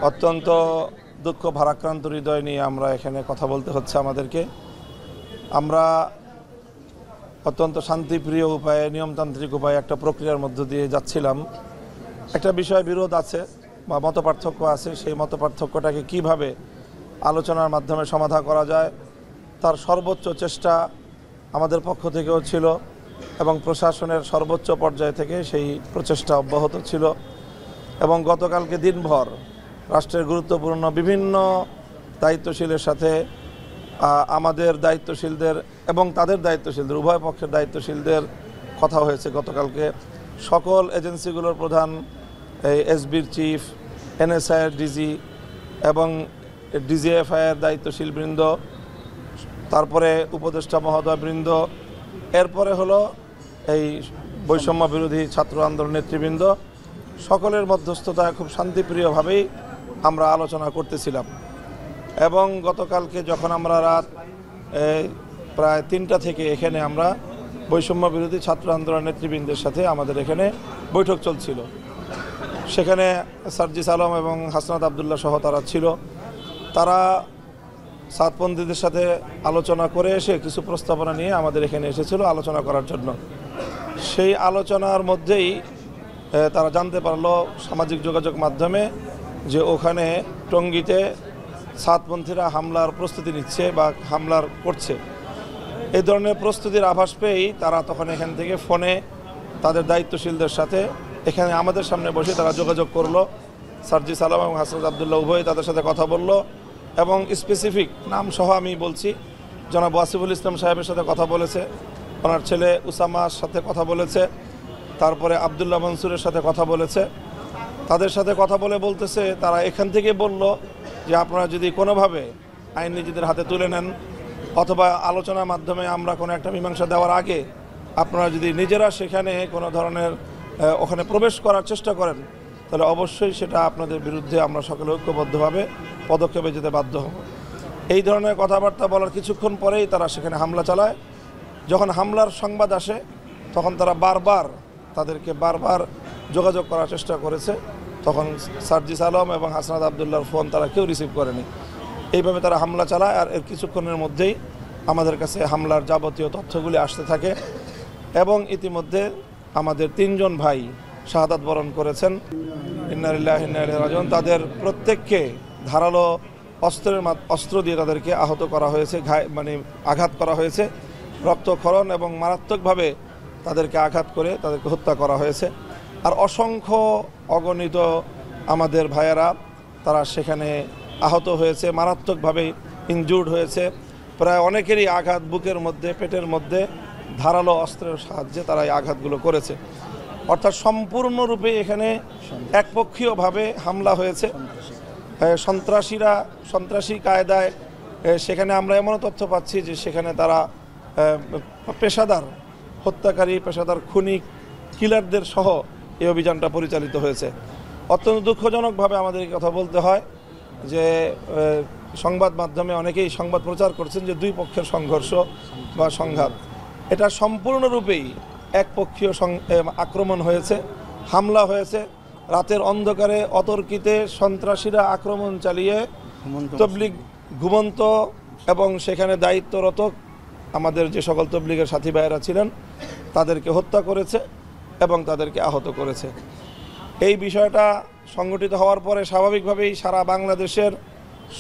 অত্যন্ত দুঃখ ভারাক্রান্ত হৃদয় নিয়ে আমরা এখানে কথা বলতে হচ্ছে আমাদেরকে। আমরা অত্যন্ত শান্তিপ্রিয় উপায়ে, নিয়মতান্ত্রিক উপায়ে একটা প্রক্রিয়ার মধ্য দিয়ে যাচ্ছিলাম। একটা বিষয় বিরোধ আছে বা মতপার্থক্য আছে, সেই মতপার্থক্যটাকে কিভাবে আলোচনার মাধ্যমে সমাধান করা যায় তার সর্বোচ্চ চেষ্টা আমাদের পক্ষ থেকেও ছিল এবং প্রশাসনের সর্বোচ্চ পর্যায় থেকে সেই প্রচেষ্টা অব্যাহত ছিল। এবং গতকালকে দিনভর রাষ্ট্রের গুরুত্বপূর্ণ বিভিন্ন দায়িত্বশীলের সাথে আমাদের দায়িত্বশীলদের এবং তাদের দায়িত্বশীলদের, উভয় পক্ষের দায়িত্বশীলদের কথা হয়েছে। গতকালকে সকল এজেন্সিগুলোর প্রধান, এসবির চিফ, এনএসআইয়ের ডিজি এবং ডিজিএফআইয়ের দায়িত্বশীল বৃন্দ, তারপরে উপদেষ্টা মহোদয় বৃন্দ, এরপরে হলো এই বৈষম্য বিরোধী ছাত্র আন্দোলন নেতৃবৃন্দ, সকলের মধ্যস্থতায় খুব শান্তিপ্রিয়ভাবেই আমরা আলোচনা করতেছিলাম। এবং গতকালকে যখন আমরা রাত প্রায় 3টা থেকে এখানে আমরা বৈষম্য বিরোধী ছাত্র আন্দোলন নেতৃবৃন্দের সাথে আমাদের এখানে বৈঠক চলছিল, সেখানে সার্জিস আলম এবং হাসনাত আবদুল্লাহ সহ তারা ছিল। তারা সাতপন্থীদের সাথে আলোচনা করে এসে কিছু প্রস্তাবনা নিয়ে আমাদের এখানে এসেছিল আলোচনা করার জন্য। সেই আলোচনার মধ্যেই তারা জানতে পারলো সামাজিক যোগাযোগ মাধ্যমে যে ওখানে টঙ্গীতে সাতপন্থীরা হামলার প্রস্তুতি নিচ্ছে বা হামলার করছে। এই ধরনের প্রস্তুতির আভাস পেয়েই তারা তখন এখান থেকে ফোনে তাদের দায়িত্বশীলদের সাথে এখানে আমাদের সামনে বসে তারা যোগাযোগ করলো। সার্জিস আলম এবং হাসনাত আবদুল্লাহ উভয় তাদের সাথে কথা বলল এবং স্পেসিফিক নাম সহ আমি বলছি, জনাব ওয়াসিফুল ইসলাম সাহেবের সাথে কথা বলেছে, ওনার ছেলে উসামার সাথে কথা বলেছে, তারপরে আবদুল্লাহ মনসুরের সাথে কথা বলেছে। তাদের সাথে কথা বলতেছে তারা এখান থেকে বলল যে আপনারা যদি কোনোভাবে আইন নিজেদের হাতে তুলে নেন অথবা আলোচনার মাধ্যমে আমরা কোনো একটা মীমাংসা দেওয়ার আগে আপনারা যদি নিজেরা সেখানে কোনো ধরনের ওখানে প্রবেশ করার চেষ্টা করেন তাহলে অবশ্যই সেটা আপনাদের বিরুদ্ধে আমরা সকলে ঐক্যবদ্ধভাবে পদক্ষেপে যেতে বাধ্য হব। এই ধরনের কথাবার্তা বলার কিছুক্ষণ পরেই তারা সেখানে হামলা চালায়। যখন হামলার সংবাদ আসে তখন তারা তাদেরকে বারবার যোগাযোগ করার চেষ্টা করেছে, তখন সার্জিস আলম এবং হাসনাত আবদুল্লাহর ফোন তারা কেউ রিসিভ করেনি। এইভাবে তারা হামলা চালায় আর এর কিছুক্ষণের মধ্যেই আমাদের কাছে হামলার যাবতীয় তথ্যগুলি আসতে থাকে এবং ইতিমধ্যে আমাদের 3 জন ভাই শাহাদাত বরণ করেছেন। ইন্না লিল্লাহি ওয়া ইন্না ইলাইহি রাজিউন। তাদের প্রত্যেককে ধারালো অস্ত্র দিয়ে তাদেরকে আহত করা হয়েছে, আঘাত করা হয়েছে, রক্তক্ষরণ এবং মারাত্মকভাবে তাদেরকে আঘাত করে তাদেরকে হত্যা করা হয়েছে। আর অসংখ্য অগণিত আমাদের ভাইয়েরা তারা সেখানে আহত হয়েছে, মারাত্মকভাবে ইনজুর্ড হয়েছে। প্রায় অনেকেরই আঘাত বুকের মধ্যে, পেটের মধ্যে ধারালো অস্ত্রের সাহায্যে তারা এই আঘাতগুলো করেছে। অর্থাৎ সম্পূর্ণরূপে এখানে একপক্ষীয়ভাবে হামলা হয়েছে। সন্ত্রাসী কায়দায় সেখানে আমরা এমনও তথ্য পাচ্ছি যে সেখানে তারা পেশাদার হত্যাকারী, পেশাদার খুনি, কিলারদের সহ এই অভিযানটা পরিচালিত হয়েছে। অত্যন্ত দুঃখজনকভাবে আমাদের এই কথা বলতে হয় যে সংবাদ মাধ্যমে অনেকেই সংবাদ প্রচার করছেন যে 2 পক্ষের সংঘর্ষ বা সংঘাত। এটা সম্পূর্ণরূপেই একপক্ষীয় আক্রমণ হয়েছে, হামলা হয়েছে। রাতের অন্ধকারে অতর্কিতে সন্ত্রাসীরা আক্রমণ চালিয়ে তবলিগ ঘুমন্ত এবং সেখানে দায়িত্বরত আমাদের যে সকল তবলিগের সাথী ভাইয়েরা ছিলেন তাদেরকে হত্যা করেছে এবং তাদেরকে আহত করেছে। এই বিষয়টা সংগঠিত হওয়ার পরে স্বাভাবিকভাবেই সারা বাংলাদেশের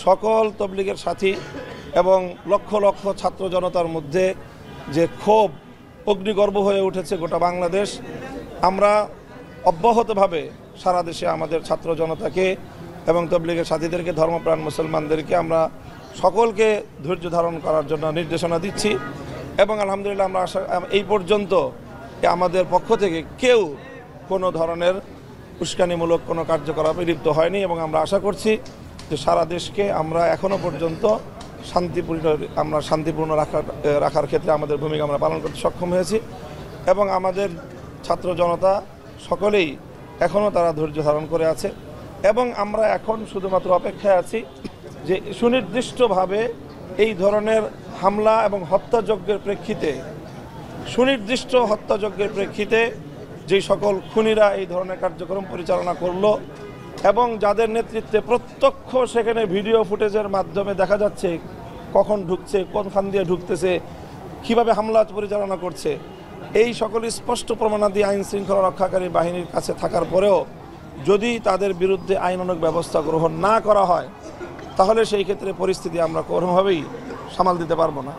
সকল তবলিগের সাথী এবং লক্ষ লক্ষ ছাত্র জনতার মধ্যে যে ক্ষোভ অগ্নিগর্ভ হয়ে উঠেছে গোটা বাংলাদেশ। আমরা অব্যাহতভাবে সারা দেশে আমাদের ছাত্র জনতাকে এবং তবলিগের সাথীদেরকে, ধর্মপ্রাণ মুসলমানদেরকে আমরা সকলকে ধৈর্য ধারণ করার জন্য নির্দেশনা দিচ্ছি এবং আলহামদুলিল্লাহ আমরা এই পর্যন্ত আমাদের পক্ষ থেকে কেউ কোনো ধরনের উস্কানিমূলক কোনো কার্যকলাপে লিপ্ত হয়নি এবং আমরা আশা করছি যে সারা দেশকে আমরা এখনও পর্যন্ত শান্তিপূর্ণ রাখার ক্ষেত্রে আমাদের ভূমিকা আমরা পালন করতে সক্ষম হয়েছি এবং আমাদের ছাত্র জনতা সকলেই এখনও তারা ধৈর্য ধারণ করে আছে এবং আমরা এখন শুধুমাত্র অপেক্ষায় আছি যে সুনির্দিষ্টভাবে এই ধরনের হামলা এবং হত্যাযজ্ঞের প্রেক্ষিতে যেই সকল খুনিরা এই ধরনের কার্যক্রম পরিচালনা করলো এবং যাদের নেতৃত্বে প্রত্যক্ষ সেখানে ভিডিও ফুটেজের মাধ্যমে দেখা যাচ্ছে কখন ঢুকছে, কোনখান দিয়ে ঢুকতেছে, কিভাবে হামলা পরিচালনা করছে, এই সকল স্পষ্ট প্রমাণাদি আইন শৃঙ্খলা রক্ষাকারী বাহিনীর কাছে থাকার পরেও যদি তাদের বিরুদ্ধে আইনানুগ ব্যবস্থা গ্রহণ না করা হয়, তাহলে সেই ক্ষেত্রে পরিস্থিতি আমরা কোনোভাবেই সামাল দিতে পারবো না।